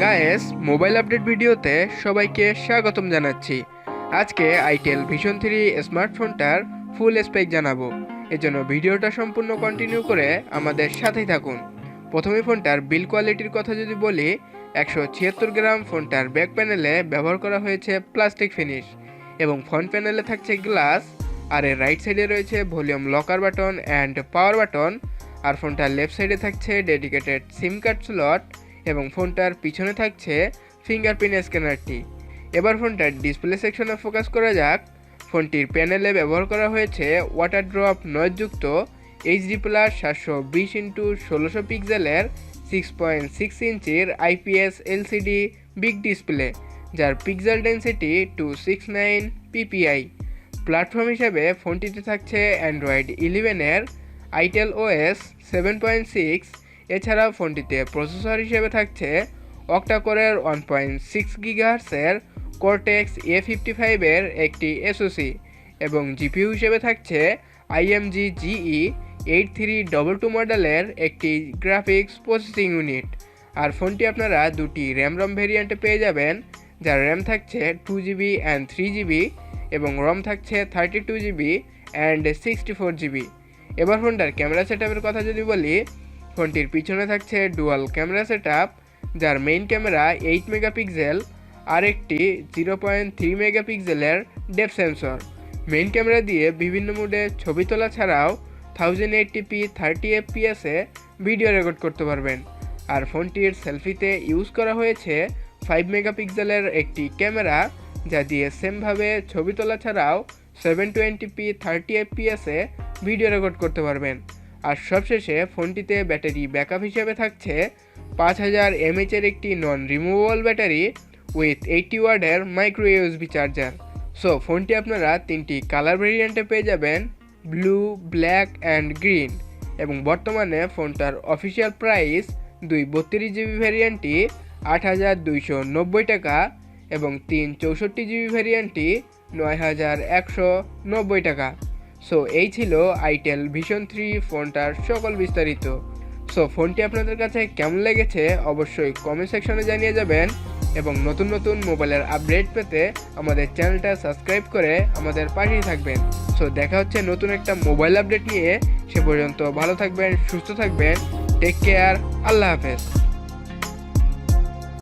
Guys mobile update ভিডিওতে সবাইকে স্বাগতম জানাচ্ছি। আজকে আইটেল ভিশন 3 স্মার্টফোনটার ফুল স্পেক জানাবো। এজন্য ভিডিওটা সম্পূর্ণ কন্টিনিউ করে আমাদের সাথেই থাকুন। প্রথমে ফোনটার বিল্ড কোয়ালিটির কথা যদি বলি, 176 গ্রাম ফোনটার ব্যাক প্যানেলে ব্যবহার করা হয়েছে প্লাস্টিক ফিনিশ এবং ফ্রন্ট প্যানেলে থাকছে গ্লাস, আর এর রাইট সাইডে রয়েছে volume locker button and power button, আর ফোনটার লেফট সাইডে থাকছে ডেডিকেটেড সিম কার্ড স্লট এবং ফোনটার পিছনে থাকছে ফিঙ্গারপ্রিন্ট স্ক্যানারটি। এবার ফোনটার ডিসপ্লে সেকশনে ফোকাস করা যাক। ফোনটির প্যানেলে ব্যবহার করা হয়েছে ওয়াটার ড্রপ নয়েজযুক্ত HD+ 720x1600 পিক্সেলের 6.6 ইঞ্চির IPS LCD বিগ ডিসপ্লে, যার পিক্সেল ডেন্সিটি 269 ppi। প্ল্যাটফর্ম হিসেবে ফোনটিতে থাকছে অ্যান্ড্রয়েড 11-এর itel OS 7.6। এছাড়াও ফোনটিতে প্রসেসর হিসেবে থাকছে অক্টাকোরের 1.6 GHz-এর Cortex A55-এর একটি SoC এবং জিপিইউ হিসেবে থাকছে IMG GE8322 মডেলের একটি গ্রাফিক্স প্রসেসিং ইউনিট। আর ফোনটি আপনারা দুটি র্যাম ভেরিয়েন্টে পেয়ে যাবেন, যার র্যাম থাকছে 2GB অ্যান্ড 3GB এবং রম থাকছে 32GB অ্যান্ড 64GB। এবার ফোনটার ক্যামেরা সেটআপের কথা যদি বলি, ফোনটির পিছনে থাকছে ডুয়াল ক্যামেরা সেটআপ, যার মেইন ক্যামেরা 8 মেগাপিক্সেল আর একটি 0.3 মেগাপিক্সেলের ডেপথ সেন্সর। মেইন ক্যামেরা দিয়ে বিভিন্ন মোডে ছবি তোলা ছাড়াও 1080p 30fps-এ ভিডিও রেকর্ড করতে পারবেন। আর ফোনটির সেলফিতে ইউজ করা হয়েছে 5 মেগাপিক্সেলের একটি ক্যামেরা, যা দিয়ে সেমভাবে ছবি তোলা ছাড়াও 720p 30fps-এ ভিডিও রেকর্ড করতে পারবেন। আর সবশেষে ফোনটিতে ব্যাটারি ব্যাকআপ হিসেবে থাকছে 5000 mAh-এর একটি নন রিমুভেবল ব্যাটারি উইথ 80 ওয়াটের মাইক্রো USB চার্জার। সো ফোনটি আপনারা তিনটি কালার ভেরিয়েন্টে পেয়ে যাবেন, ব্লু, ব্ল্যাক অ্যান্ড গ্রিন। এবং বর্তমানে ফোনটার অফিসিয়াল প্রাইস 32GB ভেরিয়েন্টটি 8290 টাকা এবং 64GB ভেরিয়েন্টটি 9190 টাকা। সো এই ছিল আইটেল ভিশন 3 ফোনটার সকল বিস্তারিত। সো ফোনটি আপনাদের কাছে কেমন লেগেছে অবশ্যই কমেন্ট সেকশনে জানিয়ে যাবেন এবং নতুন নতুন মোবাইলের আপডেট পেতে আমাদের চ্যানেলটা সাবস্ক্রাইব করে আমাদের পাশেই থাকবেন। সো দেখা হচ্ছে নতুন একটা মোবাইল আপডেট নিয়ে। সে পর্যন্ত ভালো থাকবেন, সুস্থ থাকবেন, টেক কেয়ার, আল্লাহ হাফেজ।